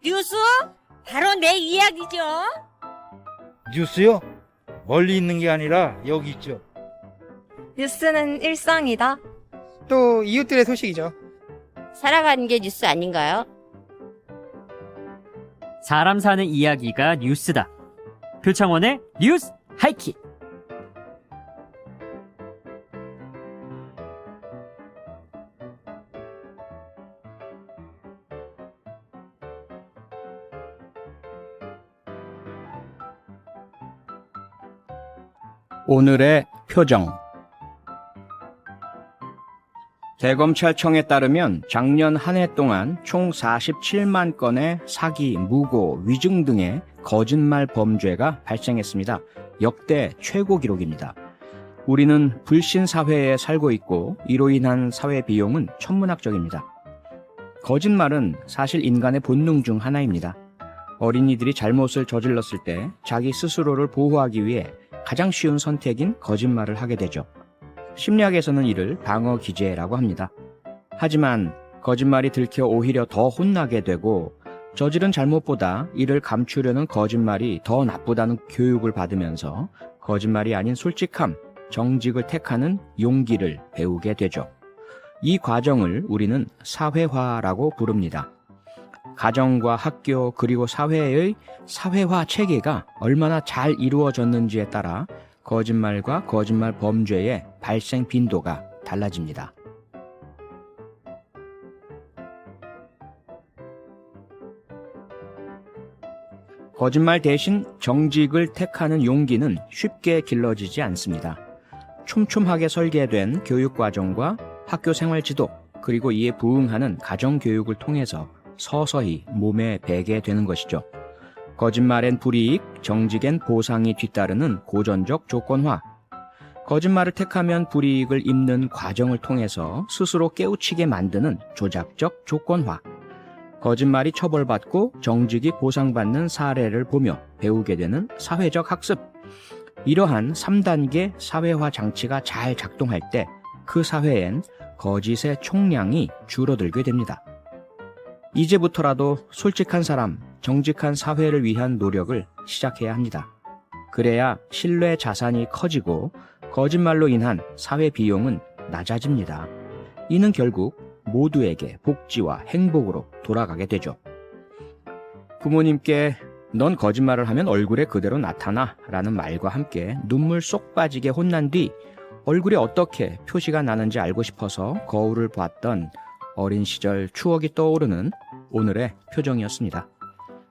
뉴스? 바로 내 이야기죠. 뉴스요? 멀리 있는 게 아니라 여기 있죠. 뉴스는 일상이다. 또 이웃들의 소식이죠. 살아가는 게 뉴스 아닌가요? 사람 사는 이야기가 뉴스다. 표창원의 뉴스 하이킥. 오늘의 표정. 대검찰청에 따르면 작년 한 해 동안 총 47만 건의 사기, 무고, 위증 등의 거짓말 범죄가 발생했습니다. 역대 최고 기록입니다. 우리는 불신 사회에 살고 있고 이로 인한 사회 비용은 천문학적입니다. 거짓말은 사실 인간의 본능 중 하나입니다. 어린이들이 잘못을 저질렀을 때 자기 스스로를 보호하기 위해 가장 쉬운 선택인 거짓말을 하게 되죠. 심리학에서는 이를 방어 기제라고 합니다. 하지만 거짓말이 들켜 오히려 더 혼나게 되고 저지른 잘못보다 이를 감추려는 거짓말이 더 나쁘다는 교육을 받으면서 거짓말이 아닌 솔직함, 정직을 택하는 용기를 배우게 되죠. 이 과정을 우리는 사회화라고 부릅니다. 가정과 학교 그리고 사회의 사회화 체계가 얼마나 잘 이루어졌는지에 따라 거짓말과 거짓말 범죄의 발생 빈도가 달라집니다. 거짓말 대신 정직을 택하는 용기는 쉽게 길러지지 않습니다. 촘촘하게 설계된 교육과정과 학교 생활지도 그리고 이에 부응하는 가정교육을 통해서 서서히 몸에 배게 되는 것이죠. 거짓말엔 불이익, 정직엔 보상이 뒤따르는 고전적 조건화. 거짓말을 택하면 불이익을 입는 과정을 통해서 스스로 깨우치게 만드는 조작적 조건화. 거짓말이 처벌받고 정직이 보상받는 사례를 보며 배우게 되는 사회적 학습. 이러한 3단계 사회화 장치가 잘 작동할 때 그 사회엔 거짓의 총량이 줄어들게 됩니다. 이제부터라도 솔직한 사람, 정직한 사회를 위한 노력을 시작해야 합니다. 그래야 신뢰 자산이 커지고 거짓말로 인한 사회 비용은 낮아집니다. 이는 결국 모두에게 복지와 행복으로 돌아가게 되죠. 부모님께 넌 거짓말을 하면 얼굴에 그대로 나타나 라는 말과 함께 눈물 쏙 빠지게 혼난 뒤 얼굴에 어떻게 표시가 나는지 알고 싶어서 거울을 봤던 어린 시절 추억이 떠오르는 오늘의 표정이었습니다.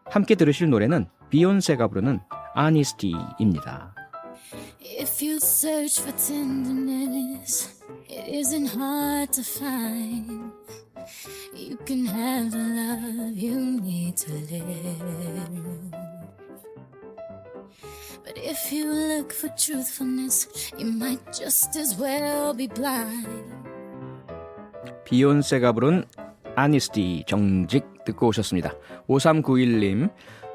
함께 들으실 노래는 비욘세가 부르는 Honesty입니다. If you search for tenderness, it isn't hard to find. You can have the love you need to live. But if you look for truthfulness, you might just as well be blind. 비욘세가 부른 Honesty, 정직 듣고 오셨습니다. 5391님,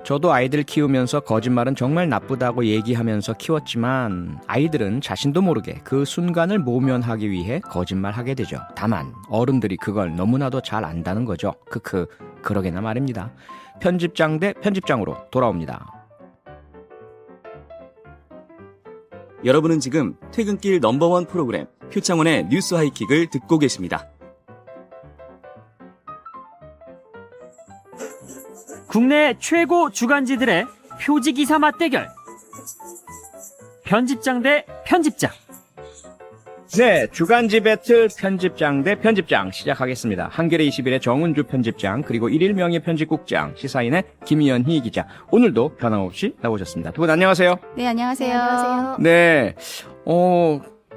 저도 아이들 키우면서 거짓말은 정말 나쁘다고 얘기하면서 키웠지만 아이들은 자신도 모르게 그 순간을 모면하기 위해 거짓말하게 되죠. 다만 어른들이 그걸 너무나도 잘 안다는 거죠. 크크, 그러게나 말입니다. 편집장 대 편집장으로 돌아옵니다. 여러분은 지금 퇴근길 넘버원 프로그램 표창원의 뉴스 하이킥을 듣고 계십니다. 국내 최고 주간지들의 표지기사 맞대결. 편집장 대 편집장. 네, 주간지 배틀 편집장 대 편집장 시작하겠습니다. 한겨레 21의 정은주 편집장, 그리고 일일 명예 편집국장, 시사인의 김연희 기자. 오늘도 변함없이 나오셨습니다. 두 분 안녕하세요. 네, 안녕하세요. 네,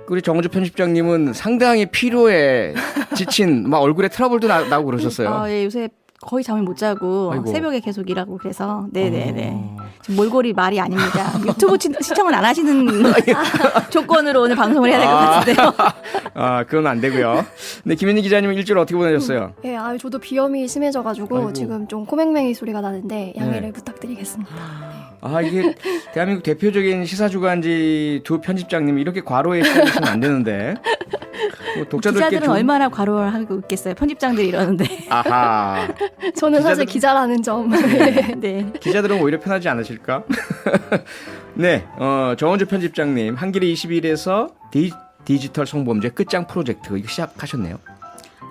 우리 정은주 편집장님은 상당히 피로에 지친, 막 얼굴에 트러블도 나고 그러셨어요. 예, 요새 거의 잠을 못 자고 아이고. 새벽에 계속 일하고 그래서 네네네. 지금 몰골이 말이 아닙니다. 유튜브 시청을 안 하시는 조건으로 오늘 방송을 해야 될 것 같은데요. 그건 안 되고요. 네, 김연희 기자님은 일주일 어떻게 보내셨어요? 네, 저도 비염이 심해져가지고 아이고. 지금 좀 코맹맹이 소리가 나는데 양해를 부탁드리겠습니다. 이게 대한민국 대표적인 시사주간지 두 편집장님이 이렇게 과로에 시달리시면 안 되는데. 뭐 독자들께 기자들은 좀- 얼마나 과로를 하고 있겠어요. 편집장들이 이러는데. 아하. 저는 사실 기자들- 기자라는 점. 네. 기자들은 오히려 편하지 않으실까? 네, 정원주 편집장님, 한겨레 21에서 디지털 성범죄 끝장 프로젝트 이거 시작하셨네요.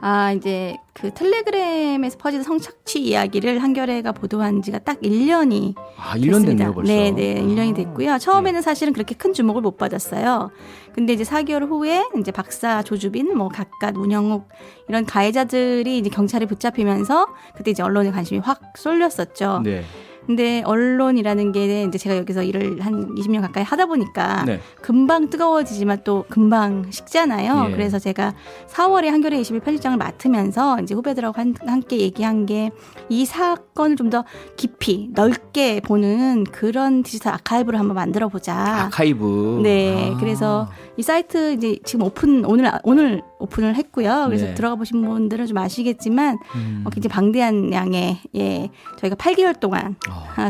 아, 이제 그 텔레그램에서 퍼지는 성착취 이야기를 한겨레가 보도한 지가 딱 1년이 아, 1년 됐네요, 벌써. 네, 네. 1년이 됐고요. 처음에는 네. 사실은 그렇게 큰 주목을 못 받았어요. 근데 이제 4개월 후에 이제 박사 조주빈, 뭐 각각 문영욱 이런 가해자들이 이제 경찰에 붙잡히면서 그때 이제 언론의 관심이 확 쏠렸었죠. 네. 근데 언론이라는 게 이제 제가 여기서 일을 한 20년 가까이 하다 보니까 네. 금방 뜨거워지지만 또 금방 식잖아요. 예. 그래서 제가 4월에 한겨레 21 편집장을 맡으면서 이제 후배들하고 함께 얘기한 게 이 사건을 좀 더 깊이 넓게 보는 그런 디지털 아카이브를 한번 만들어 보자. 아카이브. 네, 아. 그래서 이 사이트 이제 지금 오늘 오픈을 했고요. 그래서 네. 들어가 보신 분들은 좀 아시겠지만 굉장히 방대한 양의 저희가 8개월 동안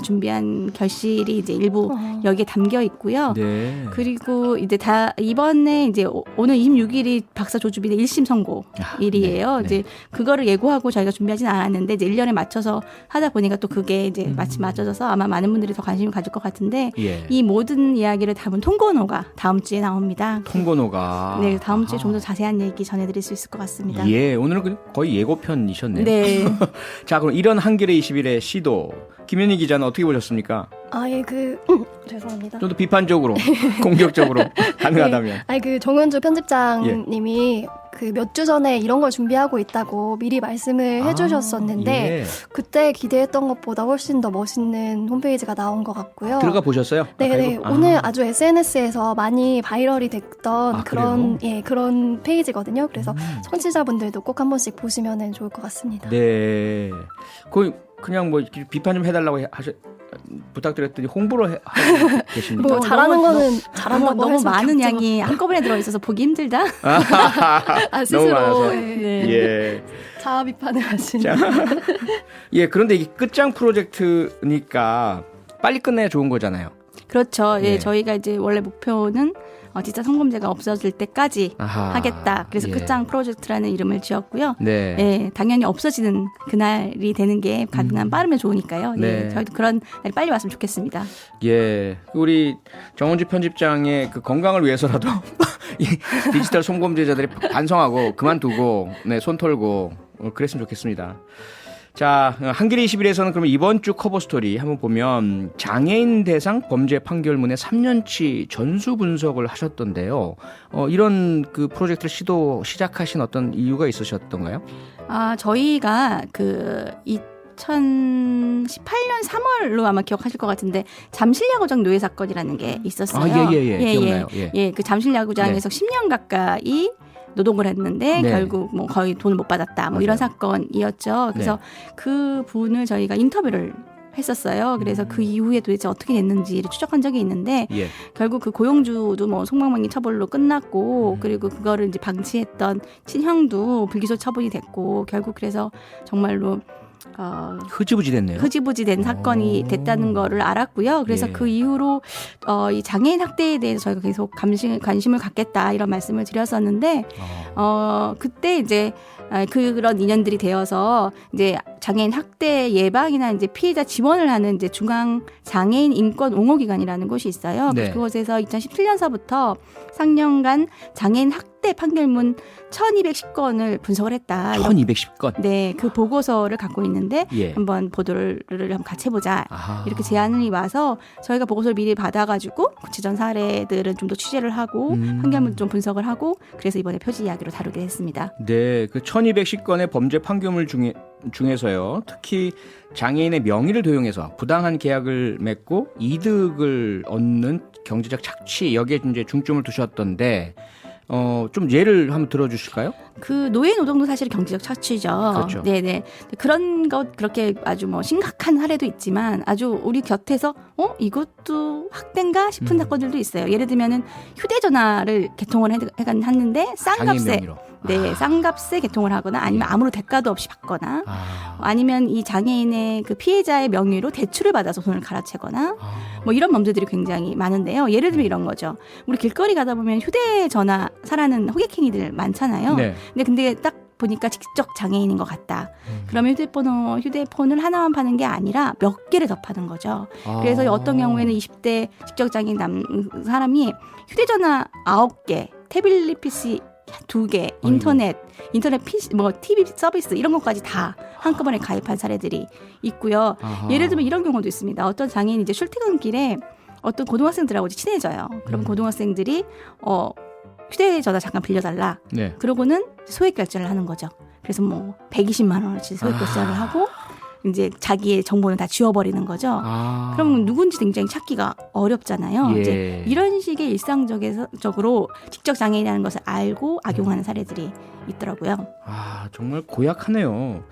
준비한 결실이 이제 일부 여기에 담겨 있고요. 네. 그리고 이제 이번에 이제 오늘 26일이 박사 조주빈의 1심 선고일이에요. 네, 네. 이제 그거를 예고하고 저희가 준비하진 않았는데 이제 1년에 맞춰서 하다 보니까 또 그게 이제 마침 맞춰져서 아마 많은 분들이 더 관심을 가질 것 같은데 예. 이 모든 이야기를 담은 통고노가 다음 주에 나옵니다. 통고노가. 네, 다음 주에 좀 더 자세한 얘기 전해드릴 수 있을 것 같습니다. 예, 오늘은 거의 예고편이셨네요. 네. 자, 그럼 이런 한겨레 21의 시도 김현희 기자는 어떻게 보셨습니까? 아예 죄송합니다. 좀 더 비판적으로, 공격적으로 가능하다면. 아니 정은주 편집장님이 그 몇 주 전에 이런 걸 준비하고 있다고 미리 말씀을 해주셨었는데 예. 그때 기대했던 것보다 훨씬 더 멋있는 홈페이지가 나온 것 같고요. 들어가 보셨어요? 네, 네. 아카이브? 오늘 아주 SNS에서 많이 바이럴이 됐던 그래요? 그런 페이지거든요. 그래서 청취자분들도 꼭 한 번씩 보시면 좋을 것 같습니다. 네. 그냥 뭐 이렇게 비판 좀 해달라고 부탁드렸더니 홍보를 하고 계십니다. 뭐 잘하는 거는 잘한다고 너무 할 수밖에 많은 없죠. 양이 한꺼번에 들어있어서 보기 힘들다. 아, 너무 많아서. 스스로 네. 예. 자아 비판을 하시는. 자, 예. 그런데 이게 끝장 프로젝트니까 빨리 끝내야 좋은 거잖아요. 그렇죠. 예. 예, 저희가 이제 원래 목표는 진짜 성범죄가 없어질 때까지 아하. 하겠다. 그래서 예. 끝장 프로젝트라는 이름을 지었고요. 네. 예, 당연히 없어지는 그날이 되는 게 가능한 빠르면 좋으니까요. 네. 예, 저희도 그런 날이 빨리 왔으면 좋겠습니다. 예. 우리 정원주 편집장의 그 건강을 위해서라도 이 디지털 성범죄자들이 반성하고 그만두고 손 털고 그랬으면 좋겠습니다. 자, 한겨레 21에서는 그러면 이번 주 커버 스토리 한번 보면 장애인 대상 범죄 판결문의 3년치 전수 분석을 하셨던데요. 이런 그 프로젝트를 시작하신 어떤 이유가 있으셨던가요? 저희가 2018년 3월로 아마 기억하실 것 같은데 잠실야구장 노예 사건이라는 게 있었어요. 기억나요. 예. 그 잠실야구장에서 10년 가까이 노동을 했는데 네. 결국 뭐 거의 돈을 못 받았다. 뭐 이런 사건이었죠. 그래서 그 분을 저희가 인터뷰를 했었어요. 그래서 그 이후에 도대체 어떻게 됐는지를 추적한 적이 있는데 예. 결국 그 고용주도 뭐 속망망이 처벌로 끝났고 그리고 그거를 이제 방치했던 친형도 불기소 처분이 됐고 결국 그래서 정말로 흐지부지 됐네요. 흐지부지 된 사건이 됐다는 거를 알았고요. 그래서 예. 그 이후로 이 장애인 학대에 대해서 저희가 계속 관심을 갖겠다 이런 말씀을 드렸었는데 그때 이제 그런 인연들이 되어서 이제 장애인 학대 예방이나 이제 피해자 지원을 하는 이제 중앙 장애인 인권 옹호 기관이라는 곳이 있어요. 네. 그곳에서 2017년서부터 3년간 장애인 학대 판결문 1,210건을 분석을 했다. 1210건. 네, 그 보고서를 갖고 있는데 예. 한번 보도를 한번 같이 해보자. 아하. 이렇게 제안이 와서 저희가 보고서를 미리 받아가지고 구치전 사례들은 좀 더 취재를 하고 판결문 좀 분석을 하고 그래서 이번에 표지 이야기로 다루게 됐습니다. 네, 그 1210건의 범죄 판결문 중에서요. 특히 장애인의 명의를 도용해서 부당한 계약을 맺고 이득을 얻는 경제적 착취 여기에 이제 중점을 두셨던데 좀 예를 한번 들어주실까요? 그 노예 노동도 사실 경제적 착취죠. 그렇죠. 네네. 그런 것 그렇게 아주 뭐 심각한 사례도 있지만 아주 우리 곁에서 이것도 학대인가 싶은 사건들도 있어요. 예를 들면은 휴대전화를 개통을 했는데 싼 장애인 값에 명의로. 네, 싼값에 개통을 하거나 아니면 아무런 대가도 없이 받거나 아. 아니면 이 장애인의 그 피해자의 명의로 대출을 받아서 돈을 갈아채거나 뭐 이런 범죄들이 굉장히 많은데요. 예를 들면 이런 거죠. 우리 길거리 가다 보면 휴대전화 사라는 호객행위들 많잖아요. 네. 근데 딱 보니까 직접 장애인인 것 같다. 그러면 휴대폰을 하나만 파는 게 아니라 몇 개를 더 파는 거죠. 그래서 어떤 경우에는 20대 직접장애인 사람이 휴대전화 9개, 태블릿 PC 2개, 인터넷 PC, 뭐 TV 서비스 이런 것까지 다 한꺼번에 가입한 사례들이 있고요. 아하. 예를 들면 이런 경우도 있습니다. 어떤 장애인이 이제 출퇴근길에 어떤 고등학생들하고 이제 친해져요. 그럼 고등학생들이 휴대전화 잠깐 빌려달라. 네. 그러고는 소액 결제를 하는 거죠. 그래서 뭐 120만 원어치 소액 결제를 하고 이제 자기의 정보는 다 지워버리는 거죠. 그럼 누군지 굉장히 찾기가 어렵잖아요. 예. 이제 이런 식의 일상적으로 직접 장애인이라는 것을 알고 악용하는 사례들이 있더라고요. 아, 정말 고약하네요.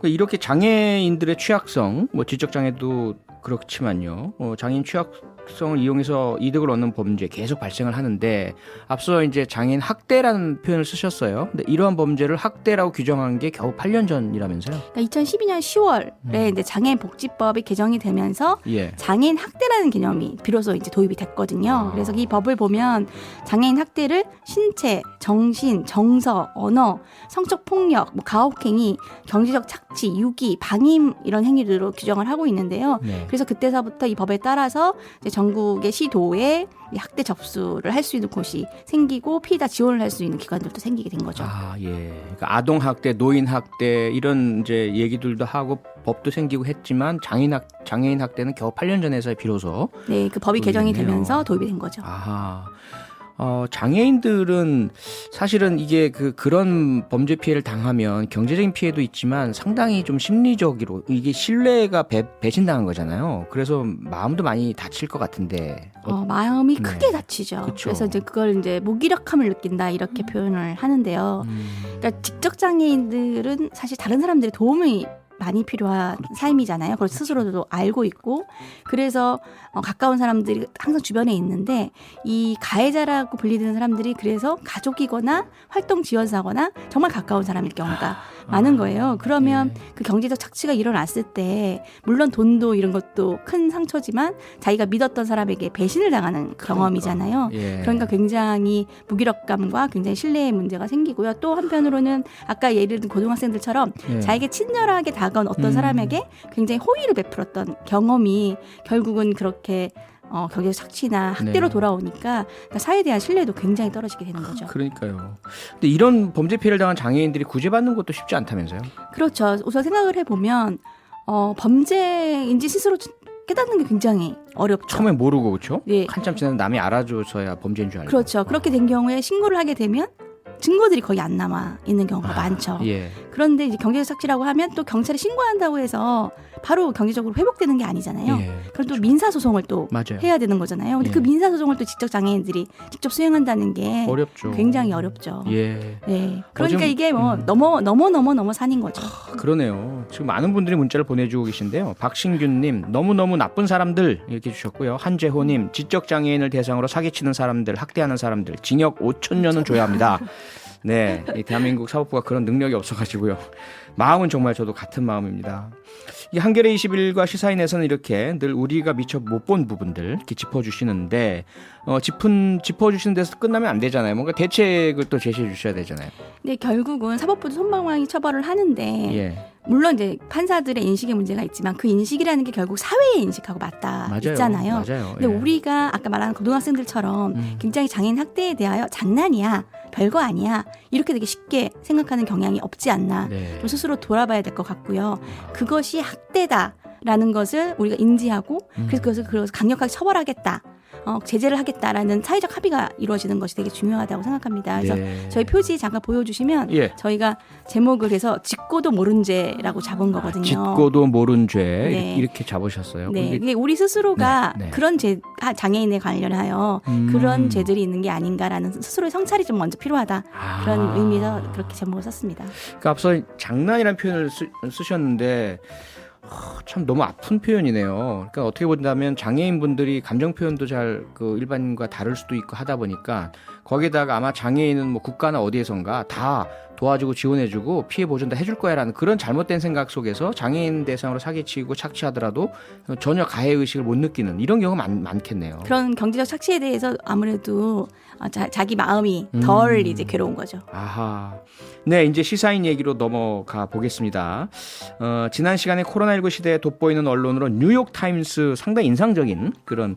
이렇게 장애인들의 취약성, 뭐 지적장애도 그렇지만요. 장애인 취약성을 이용해서 이득을 얻는 범죄 계속 발생을 하는데 앞서 이제 장애인 학대라는 표현을 쓰셨어요. 근데 이러한 범죄를 학대라고 규정한 게 겨우 8년 전이라면서요? 그러니까 2012년 10월에 이제 장애인 복지법이 개정이 되면서 예. 장애인 학대라는 개념이 비로소 이제 도입이 됐거든요. 그래서 이 법을 보면 장애인 학대를 신체, 정신, 정서, 언어, 성적 폭력, 뭐 가혹행위, 경제적 착취, 유기, 방임 이런 행위들로 규정을 하고 있는데요. 네. 그래서 그때서부터 이 법에 따라서 이제 전국의 시도에 학대 접수를 할 수 있는 곳이 생기고 피해자 지원을 할 수 있는 기관들도 생기게 된 거죠. 아, 예. 그러니까 아동 학대, 노인 학대 이런 이제 얘기들도 하고 법도 생기고 했지만 장애인 학대는 겨우 8년 전에서 비로소 네, 그 법이 개정이 됐네요. 되면서 도입이 된 거죠. 아하. 장애인들은 사실은 이게 그런 범죄 피해를 당하면 경제적인 피해도 있지만 상당히 좀 심리적으로 이게 신뢰가 배신당한 거잖아요. 그래서 마음도 많이 다칠 것 같은데. 마음이 네. 크게 다치죠. 그쵸. 그래서 이제 그걸 이제 무기력함을 느낀다 이렇게 표현을 하는데요. 그러니까 직접 장애인들은 사실 다른 사람들의 도움이 많이 필요한 삶이잖아요. 그걸 스스로도 알고 있고 그래서 가까운 사람들이 항상 주변에 있는데 이 가해자라고 불리는 사람들이 그래서 가족이거나 활동 지원사거나 정말 가까운 사람일 경우가 많은 거예요. 그러면 그 경제적 착취가 일어났을 때 물론 돈도 이런 것도 큰 상처지만 자기가 믿었던 사람에게 배신을 당하는 경험이잖아요. 예. 그러니까 굉장히 무기력감과 굉장히 신뢰의 문제가 생기고요. 또 한편으로는 아까 예를 든 고등학생들처럼 예. 자기에게 친절하게 다가온 어떤 사람에게 굉장히 호의를 베풀었던 경험이 결국은 그렇게 경제적 착취나 학대로 네. 돌아오니까 그러니까 사회에 대한 신뢰도 굉장히 떨어지게 되는 거죠. 그러니까요. 근데 이런 범죄 피해를 당한 장애인들이 구제받는 것도 쉽지 않다면서요? 그렇죠. 우선 생각을 해보면 범죄인지 스스로 깨닫는 게 굉장히 어렵죠. 처음에 모르고 그렇죠? 네. 한참 지나서 남이 알아줘서야 범죄인 줄 알고. 그렇죠. 그렇게 된 경우에 신고를 하게 되면 증거들이 거의 안 남아 있는 경우가 많죠. 예. 그런데 이제 경제적 착취라고 하면 또 경찰에 신고한다고 해서 바로 경제적으로 회복되는 게 아니잖아요. 예. 그럼 또 민사 소송을 또 맞아요. 해야 되는 거잖아요. 근데 예. 그 민사 소송을 또 직접 장애인들이 직접 수행한다는 게 어렵죠. 굉장히 어렵죠. 예. 네. 그러니까 요즘, 이게 뭐 너무 산인 거죠. 그러네요. 지금 많은 분들이 문자를 보내주고 계신데요. 박신균님 너무너무 나쁜 사람들 이렇게 주셨고요. 한재호님 지적장애인을 대상으로 사기치는 사람들 학대하는 사람들 징역 5,000년은 줘야 합니다. 네, 이 대한민국 사법부가 그런 능력이 없어가지고요. 마음은 정말 저도 같은 마음입니다. 이 한겨레 21과 시사인에서는 이렇게 늘 우리가 미처 못 본 부분들 이렇게 짚어주시는데 짚어주시는 데서 끝나면 안 되잖아요. 뭔가 대책을 또 제시해 주셔야 되잖아요. 근데 결국은 사법부도 솜방망이 처벌을 하는데 예. 물론 이제 판사들의 인식의 문제가 있지만 그 인식이라는 게 결국 사회의 인식하고 맞닿아 맞아요. 있잖아요. 맞아요. 근데 예. 우리가 아까 말한 고등학생들처럼 굉장히 장애인 학대에 대하여 장난이야, 별거 아니야 이렇게 되게 쉽게 생각하는 경향이 없지 않나 네. 좀 스스로 돌아봐야 될 것 같고요. 그것이 학대다라는 것을 우리가 인지하고 그래서 그것을 강력하게 처벌하겠다. 제재를 하겠다라는 사회적 합의가 이루어지는 것이 되게 중요하다고 생각합니다. 그래서 네. 저희 표지 잠깐 보여주시면 예. 저희가 제목을 해서 짓고도 모른 죄라고 잡은 거거든요. 짓고도 모른 죄 네. 이렇게 잡으셨어요. 네, 근데 이게 우리 스스로가 네, 네. 그런 장애인에 관련하여 그런 죄들이 있는 게 아닌가라는 스스로의 성찰이 좀 먼저 필요하다. 그런 의미에서 그렇게 제목을 썼습니다. 그러니까 앞서 장난이라는 표현을 쓰셨는데 참 너무 아픈 표현이네요. 그러니까 어떻게 본다면 장애인분들이 감정 표현도 잘 일반인과 다를 수도 있고 하다 보니까 거기다가 아마 장애인은 뭐 국가나 어디에선가 다 도와주고 지원해주고 피해 보전 다 해줄 거야라는 그런 잘못된 생각 속에서 장애인 대상으로 사기치고 착취하더라도 전혀 가해 의식을 못 느끼는 이런 경우가 많겠네요. 그런 경제적 착취에 대해서 아무래도 자기 마음이 덜 이제 괴로운 거죠. 아하. 네, 이제 시사인 얘기로 넘어가 보겠습니다. 지난 시간에 코로나19 시대에 돋보이는 언론으로 뉴욕타임스 상당히 인상적인 그런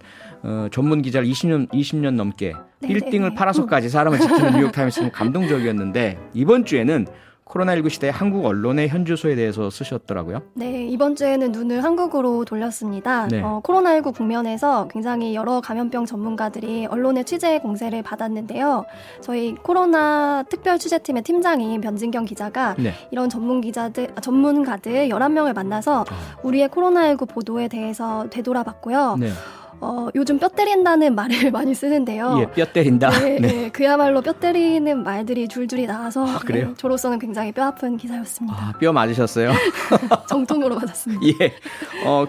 전문 기자를 20년 넘게 네, 1등을 네. 팔아서까지 사람을 지키는 뉴욕타임스는 감동적이었는데 이번 주에는 코로나19 시대 한국 언론의 현주소에 대해서 쓰셨더라고요. 네, 이번 주에는 눈을 한국으로 돌렸습니다. 네. 코로나19 국면에서 굉장히 여러 감염병 전문가들이 언론의 취재 공세를 받았는데요. 저희 코로나 특별 취재팀의 팀장인 변진경 기자가 네. 이런 전문가들 11명을 만나서 우리의 코로나19 보도에 대해서 되돌아봤고요. 네. 요즘 뼈 때린다는 말을 많이 쓰는데요. 예, 뼈 때린다. 네, 네. 네, 그야말로 뼈 때리는 말들이 줄줄이 나와서 그래요? 네, 저로서는 굉장히 뼈 아픈 기사였습니다. 뼈 맞으셨어요? 정통으로 맞았습니다. 예.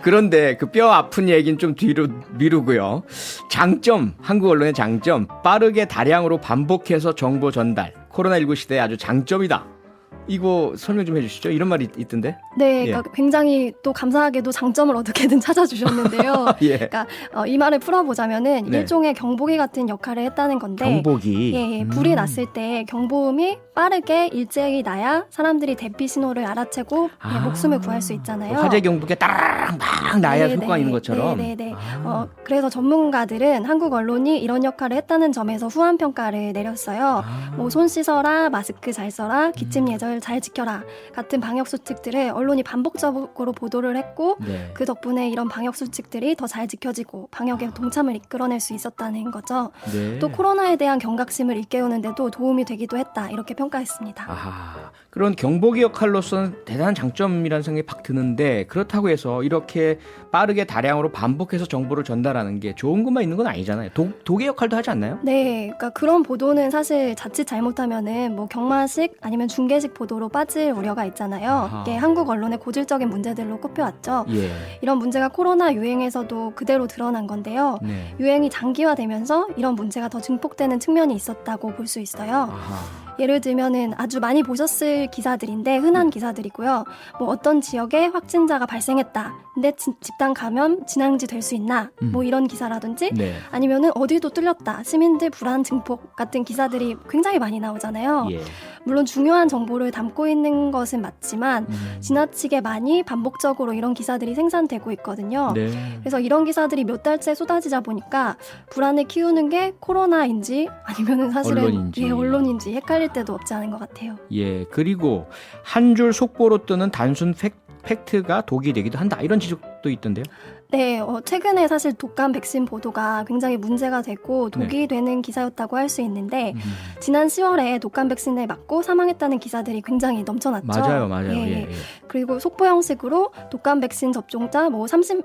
그런데 그 뼈 아픈 얘기는 좀 뒤로 미루고요. 장점, 한국 언론의 장점, 빠르게 다량으로 반복해서 정보 전달. 코로나19 시대의 아주 장점이다. 이거 설명 좀 해주시죠. 이런 말이 있던데. 네, 예. 그러니까 굉장히 또 감사하게도 장점을 어떻게든 찾아주셨는데요. 예. 그러니까 이 말을 풀어보자면은 네. 일종의 경보기 같은 역할을 했다는 건데, 경보기. 예, 불이 났을 때 경보음이 빠르게 일제히 나야 사람들이 대피 신호를 알아채고 예, 목숨을 구할 수 있잖아요. 화재 경보기가 따라랑 막 나야 네, 효과가 네, 있는 것처럼. 네, 네, 네. 그래서 전문가들은 한국 언론이 이런 역할을 했다는 점에서 후한 평가를 내렸어요. 뭐 손 씻어라, 마스크 잘 써라, 기침 예절 잘 지켜라 같은 방역 수칙들을 언론이 반복적으로 보도를 했고 네. 그 덕분에 이런 방역 수칙들이 더 잘 지켜지고 방역에 동참을 이끌어낼 수 있었다는 거죠. 네. 또 코로나에 대한 경각심을 일깨우는데도 도움이 되기도 했다 이렇게 평가했습니다. 아하, 그런 경보기 역할로서는 대단한 장점이라는 생각이 팍 드는데 그렇다고 해서 이렇게 빠르게 다량으로 반복해서 정보를 전달하는 게 좋은 것만 있는 건 아니잖아요. 독의 역할도 하지 않나요? 네, 그러니까 그런 보도는 사실 자칫 잘못하면은 뭐 경마식 아니면 중계식 보도로 빠질 우려가 있잖아요. 아하. 이게 한국 언론의 고질적인 문제들로 꼽혀왔죠. 예. 이런 문제가 코로나 유행에서도 그대로 드러난 건데요. 네. 유행이 장기화되면서 이런 문제가 더 증폭되는 측면이 있었다고 볼 수 있어요. 아하. 예를 들면은 아주 많이 보셨을 기사들인데 흔한 기사들이고요. 뭐 어떤 지역에 확진자가 발생했다. 근데 집단 감염 진앙지 될 수 있나? 뭐 이런 기사라든지 네. 아니면은 어디도 뚫렸다. 시민들 불안 증폭 같은 기사들이 굉장히 많이 나오잖아요. 예. 물론 중요한 정보를 담고 있는 것은 맞지만 지나치게 많이 반복적으로 이런 기사들이 생산되고 있거든요. 네. 그래서 이런 기사들이 몇 달째 쏟아지다 보니까 불안을 키우는 게 코로나인지 아니면은 사실은 언론인지. 언론인지 헷갈릴 때도 없지 않은 것 같아요. 예. 그리고 한 줄 속보로 뜨는 단순 팩트가 독이 되기도 한다. 이런 지적도 있던데요. 네, 최근에 사실 독감 백신 보도가 굉장히 문제가 되고 독이 되는 기사였다고 할 수 있는데 지난 10월에 독감 백신을 맞고 사망했다는 기사들이 굉장히 넘쳐났죠. 맞아요. 예, 예, 예. 예. 그리고 속보 형식으로 독감 백신 접종자 뭐 30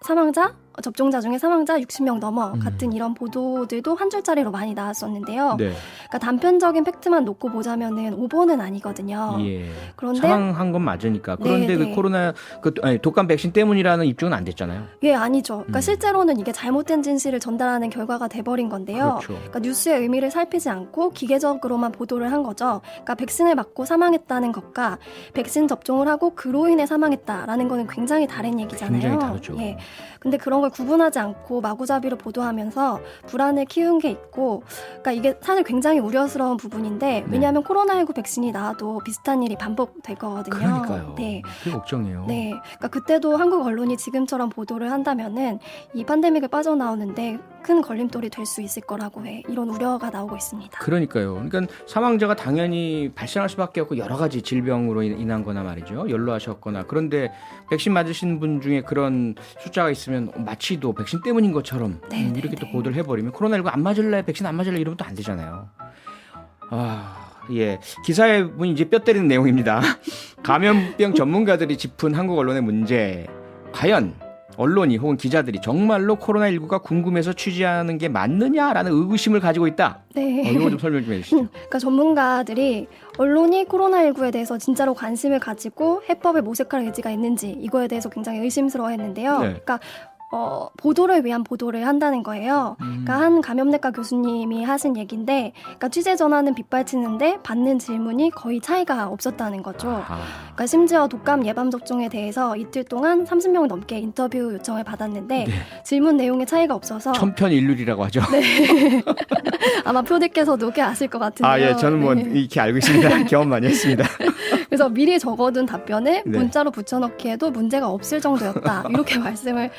사망자 접종자 중에 사망자 60명 넘어 같은 이런 보도들도 한 줄짜리로 많이 나왔었는데요. 네. 그러니까 단편적인 팩트만 놓고 보자면은 오보는 아니거든요. 예. 그런데 사망한 건 맞으니까. 그런데 네, 그 네. 코로나 독감 백신 때문이라는 입증은 안 됐잖아요. 예, 아니죠. 그러니까 실제로는 이게 잘못된 진실을 전달하는 결과가 돼버린 건데요. 그렇죠. 그러니까 뉴스의 의미를 살피지 않고 기계적으로만 보도를 한 거죠. 그러니까 백신을 맞고 사망했다는 것과 백신 접종을 하고 그로 인해 사망했다라는 거는 굉장히 다른 얘기잖아요. 굉장히 다르죠. 예. 근데 그런 걸 구분하지 않고 마구잡이로 보도하면서 불안을 키운 게 있고, 그러니까 이게 사실 굉장히 우려스러운 부분인데 왜냐하면 코로나19 백신이 나와도 비슷한 일이 반복될 거거든요. 그러니까요. 네. 그게 걱정이에요. 네, 그러니까 그때도 한국 언론이 지금처럼 보도를 한다면은 이 팬데믹을 빠져나오는데 큰 걸림돌이 될 수 있을 거라고 이런 우려가 나오고 있습니다. 그러니까요. 그러니까 사망자가 당연히 발생할 수밖에 없고 여러 가지 질병으로 인한 거나 말이죠. 연로하셨거나. 그런데 백신 맞으신 분 중에 그런 숫자가 있으면 마치도 백신 때문인 것처럼 이렇게 또 보도를 해버리면 코로나19 안 맞을래, 백신 안 맞을래 이러면 또 안 되잖아요. 예. 기사의 분이 이제 뼈 때리는 내용입니다. 감염병 전문가들이 짚은 한국 언론의 문제. 과연 언론이 혹은 기자들이 정말로 코로나19가 궁금해서 취재하는 게 맞느냐라는 의구심을 가지고 있다. 네. 이거 좀 설명 좀 해주시죠. 그러니까 전문가들이 언론이 코로나19에 대해서 진짜로 관심을 가지고 해법을 모색할 의지가 있는지 이거에 대해서 굉장히 의심스러워했는데요. 네. 그러니까 보도를 위한 보도를 한다는 거예요. 그러니까 한 감염내과 교수님이 하신 얘기인데, 그러니까 취재 전화는 빗발치는데 받는 질문이 거의 차이가 없었다는 거죠. 그러니까 심지어 독감 예방 접종에 대해서 이틀 동안 30명 넘게 인터뷰 요청을 받았는데 질문 내용에 차이가 없어서 천편일률이라고 하죠. 네. 아마 표디께서도 꽤 아실 것 같은데요. 아, 예, 저는 뭐 네. 이렇게 알고 있습니다. 경험 많이 했습니다. 그래서 미리 적어둔 답변을 네. 문자로 붙여넣기에도 문제가 없을 정도였다. 이렇게 말씀을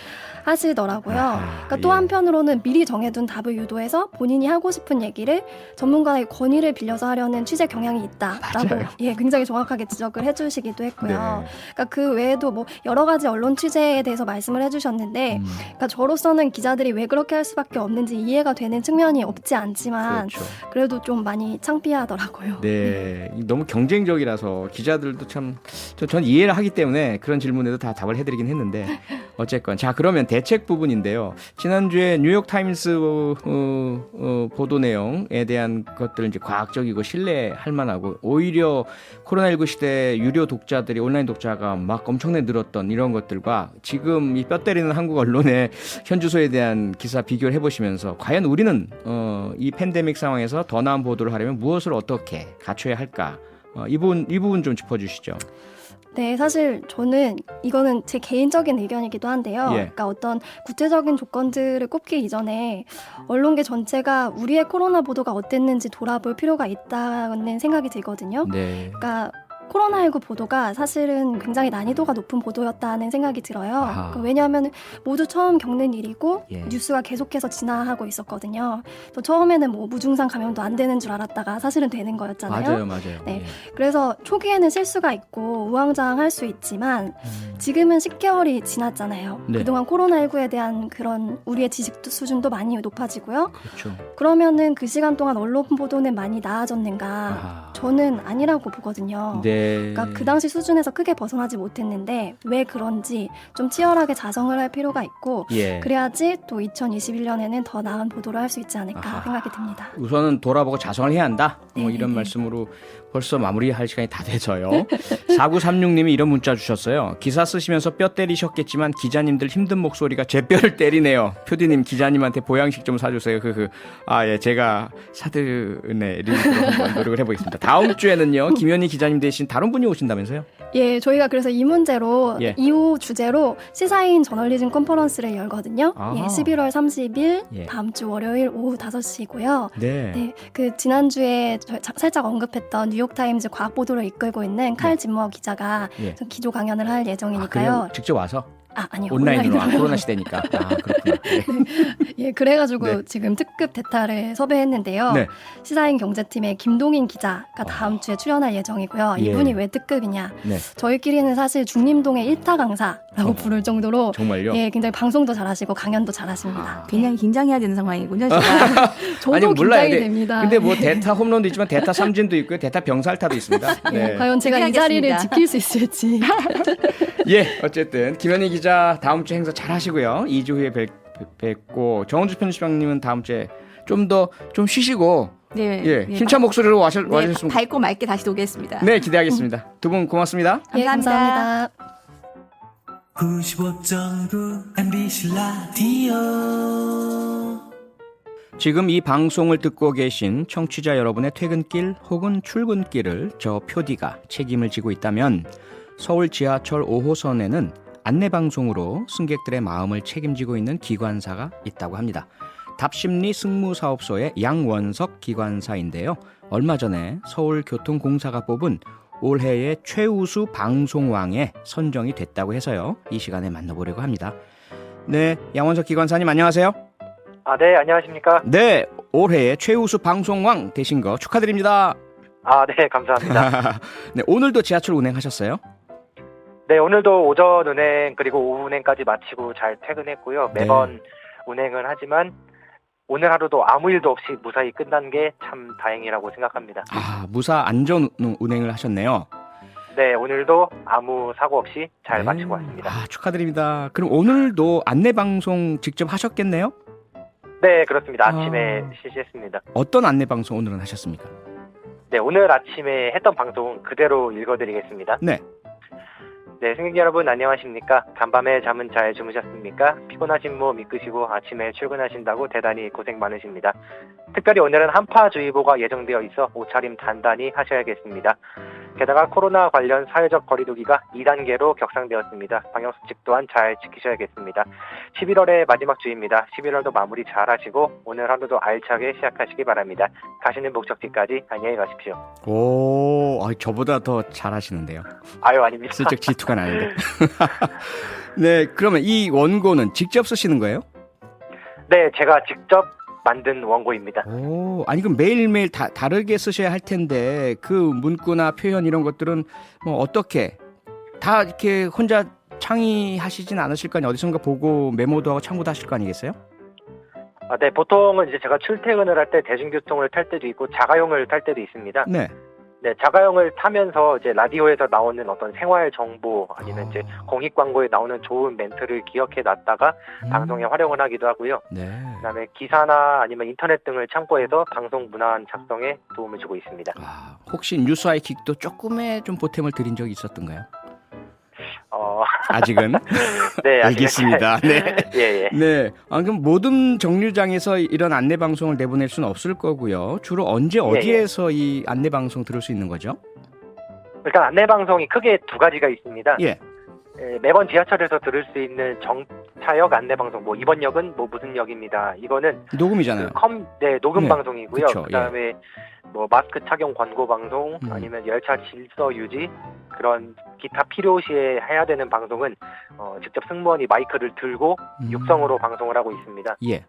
하시더라고요. 그러니까 또 예. 한편으로는 미리 정해둔 답을 유도해서 본인이 하고 싶은 얘기를 전문가의 권위를 빌려서 하려는 취재 경향이 있다라고 맞아요. 예, 굉장히 정확하게 지적을 해주시기도 했고요. 네. 그러니까 그 외에도 뭐 여러 가지 언론 취재에 대해서 말씀을 해주셨는데, 그러니까 저로서는 기자들이 왜 그렇게 할 수밖에 없는지 이해가 되는 측면이 없지 않지만 그렇죠. 그래도 좀 많이 창피하더라고요. 네, 너무 경쟁적이라서 기자들도 참 전 이해를 하기 때문에 그런 질문에도 다 답을 해드리긴 했는데 어쨌건 자, 그러면 대책 부분인데요. 지난주에 뉴욕 타임스 보도 내용에 대한 것들은 이제 과학적이고 신뢰할 만하고, 오히려 코로나19 시대 유료 독자들이, 온라인 독자가 막 엄청나게 늘었던 이런 것들과 지금 이 뼈 때리는 한국 언론의 현주소에 대한 기사 비교를 해보시면서 과연 우리는 이 팬데믹 상황에서 더 나은 보도를 하려면 무엇을 어떻게 갖춰야 할까? 이 부분 좀 짚어주시죠. 네, 사실 저는 이거는 제 개인적인 의견이기도 한데요. 예. 그러니까 어떤 구체적인 조건들을 꼽기 이전에 언론계 전체가 우리의 코로나 보도가 어땠는지 돌아볼 필요가 있다는 생각이 들거든요. 네. 그러니까 코로나19 보도가 사실은 굉장히 난이도가 높은 보도였다는 생각이 들어요. 아하. 그러니까 왜냐하면 모두 처음 겪는 일이고 예. 뉴스가 계속해서 진화하고 있었거든요. 또 처음에는 뭐 무증상 감염도 안 되는 줄 알았다가 사실은 되는 거였잖아요. 맞아요. 네. 예. 그래서 초기에는 실수가 있고 우왕좌왕할 수 있지만 지금은 10개월이 지났잖아요. 네. 그동안 코로나19에 대한 그런 우리의 지식 수준도 많이 높아지고요. 그렇죠. 그러면은 그 시간 동안 언론 보도는 많이 나아졌는가? 아하. 저는 아니라고 보거든요. 네. 그러니까 그 당시 수준에서 크게 벗어나지 못했는데 왜 그런지 좀 치열하게 자성을 할 필요가 있고, 예. 그래야지 또 2021년에는 더 나은 보도를 할 수 있지 않을까 아하. 생각이 듭니다. 우선은 돌아보고 자성을 해야 한다. 뭐 네네네. 이런 말씀으로 벌써 마무리할 시간이 다 돼서요. 4936님이 이런 문자 주셨어요. 기사 쓰시면서 뼈 때리셨겠지만 기자님들 힘든 목소리가 제 뼈를 때리네요. 표디님, 기자님한테 보양식 좀 사주세요. 아, 예, 제가 사드리도록 한번 노력을 해보겠습니다. 다음 주에는요, 김현희 기자님 대신 다른 분이 오신다면서요? 예, 저희가 그래서 이 문제로 예. 이후 주제로 시사인 저널리즘 컨퍼런스를 열거든요. 아하. 예, 11월 30일 예. 다음 주 월요일 오후 5시고요. 네. 네, 그 지난주에 살짝 언급했던 뉴욕타임즈 과학 보도를 이끌고 있는 칼 짐머 기자가 예. 기조 강연을 할 아, 예정이니까요. 그래요? 직접 와서? 아니요. 온라인으로. 코로나 시대니까. 아, 그렇구나. 네. 예, 그래가지고 네. 지금 특급 대타를 섭외했는데요. 네. 시사인 경제팀의 김동인 기자가 다음 주에 출연할 예정이고요. 예. 이분이 왜 특급이냐? 네. 저희끼리는 사실 중림동의 1타 강사라고 부를 정도로 정말요? 예, 굉장히 방송도 잘하시고 강연도 잘하십니다. 굉장히 긴장해야 되는 상황이군요. 제가. 저도 아니, 몰라요. 긴장이 됩니다. 근데 뭐 대타 홈런도 있지만 대타 삼진도 있고요. 대타 병살타도 있습니다. 네. 과연 제가 이 자리를 기대하겠습니다. 지킬 수 있을지. 예, 어쨌든 김현희 기자 다음 주 행사 잘 하시고요. 2주 후에 뵙고, 정은주 편집장님은 다음 주에 좀 쉬시고 네, 예, 네, 힘찬 목소리로 네, 와주셨으면 밝고 맑게 다시 오겠습니다. 네, 기대하겠습니다. 두 분 고맙습니다. 예, 감사합니다. 95.9 MBC 라디오. 지금 이 방송을 듣고 계신 청취자 여러분의 퇴근길 혹은 출근길을 저 표디가 책임을 지고 있다면 서울 지하철 5호선에는 안내방송으로 승객들의 마음을 책임지고 있는 기관사가 있다고 합니다. 답심리 승무사업소의 양원석 기관사인데요. 얼마 전에 서울교통공사가 뽑은 올해의 최우수 방송왕에 선정이 됐다고 해서요. 이 시간에 만나보려고 합니다. 네, 양원석 기관사님 안녕하세요. 아, 네, 안녕하십니까? 네, 올해의 최우수 방송왕 되신 거 축하드립니다. 아, 네, 감사합니다. 네, 오늘도 지하철 운행하셨어요? 네, 오늘도 오전 운행 그리고 오후 운행까지 마치고 잘 퇴근했고요. 매번 운행을 하지만 오늘 하루도 아무 일도 없이 무사히 끝난 게 참 다행이라고 생각합니다. 아, 무사 안전 운행을 하셨네요. 네, 오늘도 아무 사고 없이 잘 네. 마치고 왔습니다. 아, 축하드립니다. 그럼 오늘도 안내방송 직접 하셨겠네요? 네, 그렇습니다. 아침에 실시했습니다. 어떤 안내방송 오늘은 하셨습니까? 네, 오늘 아침에 했던 방송 그대로 읽어드리겠습니다. 네. 네, 승객 여러분 안녕하십니까? 간밤에 잠은 잘 주무셨습니까? 피곤하신 몸 이끄시고 아침에 출근하신다고 대단히 고생 많으십니다. 특별히 오늘은 한파주의보가 예정되어 있어 옷차림 단단히 하셔야겠습니다. 게다가 코로나 관련 사회적 거리두기가 2단계로 격상되었습니다. 방역수칙 또한 잘 지키셔야겠습니다. 11월의 마지막 주입니다. 11월도 마무리 잘 하시고 오늘 하루도 알차게 시작하시기 바랍니다. 가시는 목적지까지 안녕히 가십시오. 오, 저보다 더 잘하시는데요. 아유, 아닙니다. 슬쩍 질투가 나는데. 네, 그러면 이 원고는 직접 쓰시는 거예요? 네, 제가 직접 만든 원고입니다. 오, 아니 그럼 매일매일 다르게 쓰셔야 할 텐데 그 문구나 표현 이런 것들은 뭐 어떻게 다 이렇게 혼자 창의하시진 않으실 거 아니에요? 어디선가 보고 메모도 하고 참고도 하실 거 아니겠어요? 네, 보통은 이제 제가 출퇴근을 할 때 대중교통을 탈 때도 있고 자가용을 탈 때도 있습니다. 네. 네, 자가용을 타면서 이제 라디오에서 나오는 어떤 생활 정보 아니면 이제 공익 광고에 나오는 좋은 멘트를 기억해 놨다가 방송에 활용을 하기도 하고요. 네. 그다음에 기사나 아니면 인터넷 등을 참고해서 방송 문안 작성에 도움을 주고 있습니다. 혹시 뉴스 하이킥도 조금의 좀 보탬을 드린 적이 있었던가요? 아직은? 네, 알겠습니다. 네. 예. 네. 그럼 모든 정류장에서 이런 안내 방송을 내보낼 수는 없을 거고요. 주로 언제 어디에서 이 안내 방송 들을 수 있는 거죠? 일단 안내 방송이 크게 두 가지가 있습니다. 예. 매번 지하철에서 들을 수 있는 정차역 안내 방송, 뭐 이번 역은 뭐 무슨 역입니다. 이거는 녹음이잖아요. 녹음 네. 방송이고요. 그쵸, 그다음에 뭐 마스크 착용 권고 방송, 아니면 열차 질서 유지 그런 기타 필요시에 해야 되는 방송은 직접 승무원이 마이크를 들고 육성으로 방송을 하고 있습니다. 예.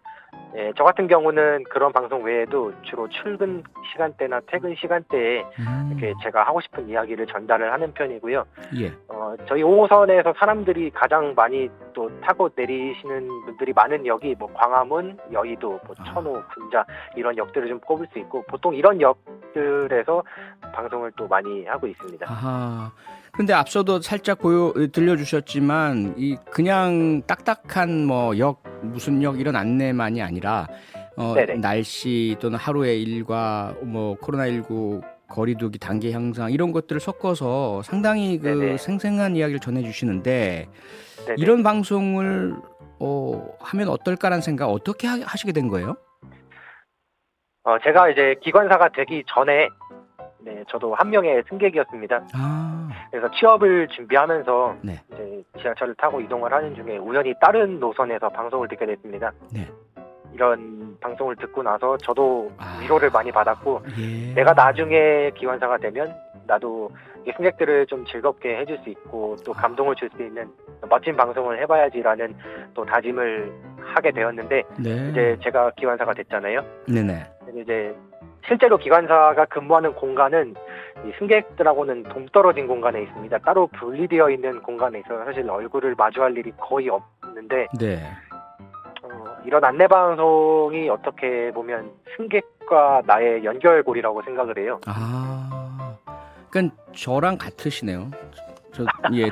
예, 저 같은 경우는 그런 방송 외에도 주로 출근 시간대나 퇴근 시간대에 이렇게 제가 하고 싶은 이야기를 전달을 하는 편이고요. 예. 저희 5호선에서 사람들이 가장 많이 또 타고 내리시는 분들이 많은 역이 뭐 광화문, 여의도, 뭐 천호, 분자 이런 역들을 좀 꼽을 수 있고 보통 이런 역들에서 방송을 또 많이 하고 있습니다. 아하. 근데 앞서도 살짝 들려주셨지만 이 그냥 딱딱한 뭐 역 무슨 역 이런 안내만이 아니라 날씨 또는 하루의 일과 뭐 코로나19 거리두기 단계 향상 이런 것들을 섞어서 상당히 생생한 이야기를 전해주시는데 이런 방송을 하면 어떨까라는 생각 어떻게 하시게 된 거예요? 제가 이제 기관사가 되기 전에 저도 한 명의 승객이었습니다. 그래서 취업을 준비하면서 이제 지하철을 타고 이동을 하는 중에 우연히 다른 노선에서 방송을 듣게 됐습니다. 이런 방송을 듣고 나서 저도 위로를 많이 받았고 내가 나중에 기관사가 되면 나도 승객들을 좀 즐겁게 해줄 수 있고 또 감동을 줄 수 있는 멋진 방송을 해봐야지라는 또 다짐을 하게 되었는데 이제 제가 기관사가 됐잖아요. 네네. 이제 실제로 기관사가 근무하는 공간은 이 승객들하고는 동떨어진 공간에 있습니다. 따로 분리되어 있는 공간에 있어서 사실 얼굴을 마주할 일이 거의 없는데 이런 안내 방송이 어떻게 보면 승객과 나의 연결고리라고 생각을 해요. 그러니까 저랑 같으시네요.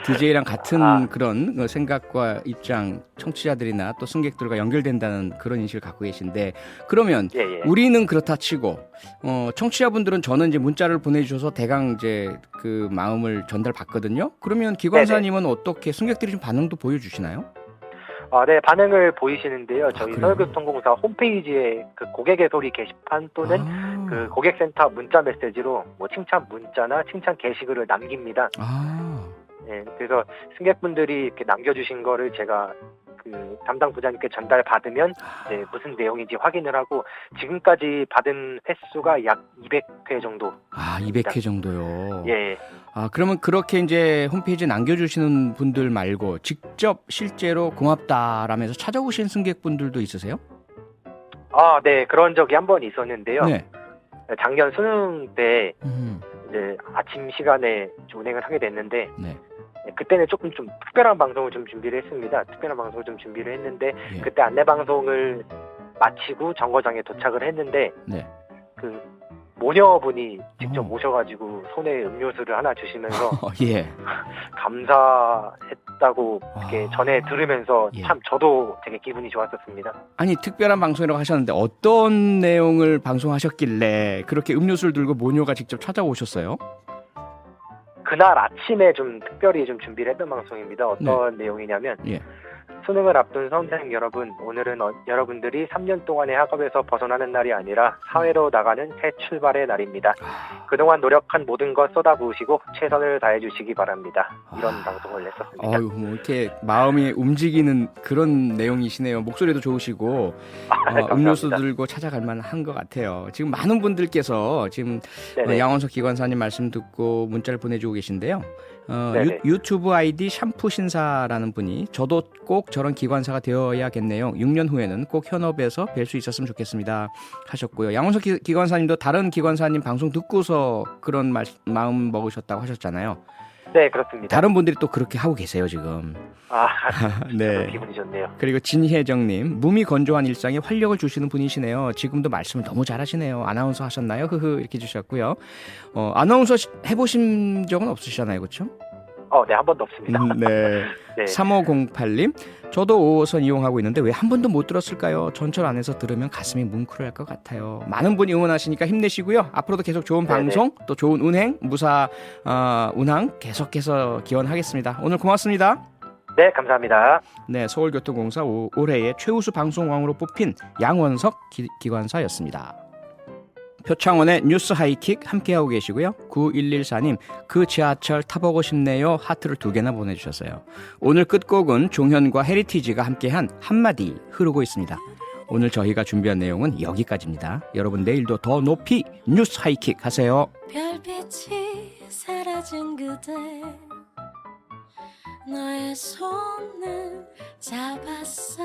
DJ랑 같은 그런 생각과 입장, 청취자들이나 또 승객들과 연결된다는 그런 인식을 갖고 계신데 그러면 우리는 그렇다 치고 청취자분들은 저는 이제 문자를 보내주셔서 대강 이제 그 마음을 전달받거든요. 그러면 기관사님은 어떻게 승객들이 좀 반응도 보여주시나요? 네, 반응을 보이시는데요. 저희 서울교통공사 홈페이지에 그 고객의 소리 게시판 또는 그 고객센터 문자 메시지로 뭐 칭찬 문자나 칭찬 게시글을 남깁니다. 네, 그래서 승객분들이 이렇게 남겨주신 거를 제가 그 담당 부장님께 전달받으면 이제 무슨 내용인지 확인을 하고 지금까지 받은 횟수가 약 200회 정도. 200회 정도요. 예. 그러면 그렇게 이제 홈페이지에 남겨주시는 분들 말고 직접 실제로 고맙다라면서 찾아오신 승객분들도 있으세요? 네, 그런 적이 한 번 있었는데요. 작년 수능 때 이제 아침 시간에 운행을 하게 됐는데 그때는 조금 좀 특별한 방송을 좀 준비를 했습니다. 특별한 방송을 좀 준비를 했는데 그때 안내 방송을 마치고 정거장에 도착을 했는데 그 모녀분이 직접 오셔가지고 손에 음료수를 하나 주시면서 감사했다고 이렇게 전해 들으면서 참 저도 되게 기분이 좋았었습니다. 아니 특별한 방송이라고 하셨는데 어떤 내용을 방송하셨길래 그렇게 음료수를 들고 모녀가 직접 찾아오셨어요? 그날 아침에 좀 특별히 좀 준비를 했던 방송입니다. 어떤 내용이냐면 예. 수능을 앞둔 수험생 여러분, 오늘은 여러분들이 3년 동안의 학업에서 벗어나는 날이 아니라 사회로 나가는 새 출발의 날입니다. 그동안 노력한 모든 것 쏟아부으시고 최선을 다해 주시기 바랍니다. 이런 방송을 했었습니다. 어휴, 뭐 이렇게 마음이 움직이는 그런 내용이시네요. 목소리도 좋으시고 음료수 들고 찾아갈 만한 것 같아요. 지금 많은 분들께서 지금 양원석 기관사님 말씀 듣고 문자를 보내주고 계신데요. 유튜브 아이디 샴푸 신사라는 분이 저도 꼭 저런 기관사가 되어야겠네요. 6년 후에는 꼭 현업에서 뵐 수 있었으면 좋겠습니다 하셨고요. 양원석 기관사님도 다른 기관사님 방송 듣고서 그런 마음 먹으셨다고 하셨잖아요. 네, 그렇습니다. 다른 분들이 또 그렇게 하고 계세요, 지금. 네. 기분이 좋네요. 그리고 진혜정님, 몸이 건조한 일상에 활력을 주시는 분이시네요. 지금도 말씀을 너무 잘하시네요. 아나운서 하셨나요? 흐흐 이렇게 주셨고요. 아나운서 해보신 적은 없으시잖아요, 그렇죠? 네, 한 번도 없습니다. 네. 3508님, 저도 5호선 이용하고 있는데 왜 한 번도 못 들었을까요? 전철 안에서 들으면 가슴이 뭉클할 것 같아요. 많은 분이 응원하시니까 힘내시고요. 앞으로도 계속 좋은 방송, 또 좋은 운행, 무사 운항 계속해서 기원하겠습니다. 오늘 고맙습니다. 네, 감사합니다. 네, 서울교통공사 올해의 최우수 방송왕으로 뽑힌 양원석 기관사였습니다. 표창원의 뉴스 하이킥 함께하고 계시고요. 9114님, 그 지하철 타보고 싶네요. 하트를 2개나 보내주셨어요. 오늘 끝곡은 종현과 헤리티지가 함께한 한마디 흐르고 있습니다. 오늘 저희가 준비한 내용은 여기까지입니다. 여러분 내일도 더 높이 뉴스 하이킥 하세요. 별빛이 사라진 그대 너의 손을 잡았어.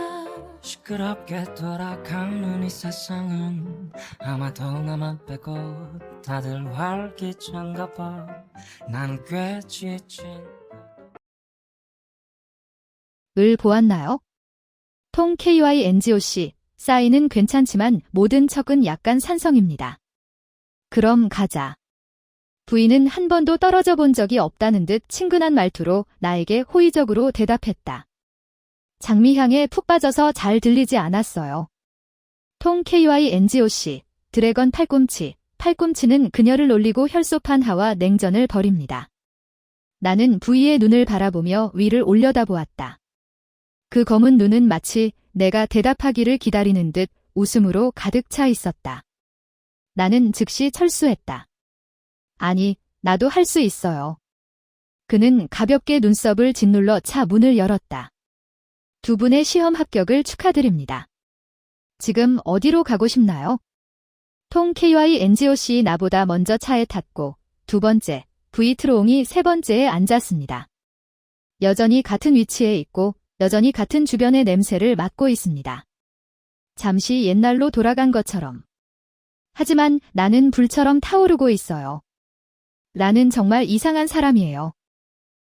시끄럽게 돌아가는 이 세상은 아마도 나만 빼고 다들 활기찬가 봐. 난 꽤 지친 을 보았나요? 통 KYNGOC 싸이는 괜찮지만 모든 척은 약간 산성입니다. 그럼 가자. 부인은 한 번도 떨어져 본 적이 없다는 듯 친근한 말투로 나에게 호의적으로 대답했다. 장미향에 푹 빠져서 잘 들리지 않았어요. 통 KYNGOC, 드래건 팔꿈치, 팔꿈치는 그녀를 놀리고 혈소판 하와 냉전을 벌입니다. 나는 부이의 눈을 바라보며 위를 올려다보았다. 그 검은 눈은 마치 내가 대답하기를 기다리는 듯 웃음으로 가득 차 있었다. 나는 즉시 철수했다. 아니, 나도 할 수 있어요. 그는 가볍게 눈썹을 짓눌러 차 문을 열었다. 두 분의 시험 합격을 축하드립니다. 지금 어디로 가고 싶나요? 통 KYNGOC 나보다 먼저 차에 탔고 2번째, V 트롱이 3번째에 앉았습니다. 여전히 같은 위치에 있고 여전히 같은 주변의 냄새를 맡고 있습니다. 잠시 옛날로 돌아간 것처럼. 하지만 나는 불처럼 타오르고 있어요. 나는 정말 이상한 사람이에요.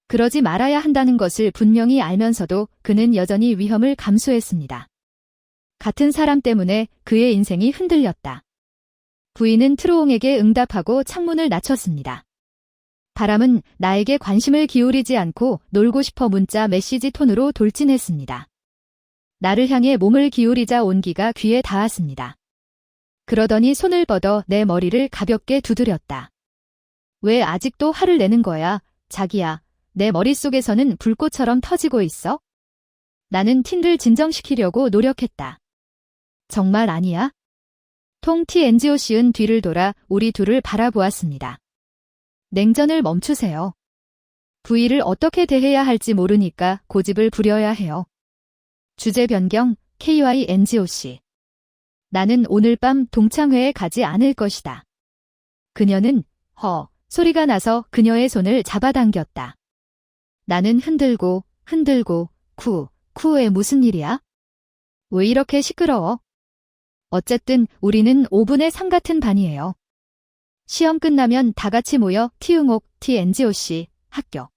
그러지 말아야 한다는 것을 분명히 알면서도 그는 여전히 위험을 감수했습니다. 같은 사람 때문에 그의 인생이 흔들렸다. 부인은 트로옹에게 응답하고 창문을 낮췄습니다. 바람은 나에게 관심을 기울이지 않고 놀고 싶어 문자 메시지 톤으로 돌진했습니다. 나를 향해 몸을 기울이자 온기가 귀에 닿았습니다. 그러더니 손을 뻗어 내 머리를 가볍게 두드렸다. 왜 아직도 화를 내는 거야, 자기야. 내 머릿속에서는 불꽃처럼 터지고 있어? 나는 틴를 진정시키려고 노력했다. 정말 아니야? 통 TNGOC은 뒤를 돌아 우리 둘을 바라보았습니다. 냉전을 멈추세요. 부위를 어떻게 대해야 할지 모르니까 고집을 부려야 해요. 주제 변경, KYNGOC. 나는 오늘 밤 동창회에 가지 않을 것이다. 그녀는 소리가 나서 그녀의 손을 잡아당겼다. 나는 흔들고 쿠에 무슨 일이야? 왜 이렇게 시끄러워? 어쨌든 우리는 5분의 3 같은 반이에요. 시험 끝나면 다 같이 모여 T응옥 TNGOC 합격.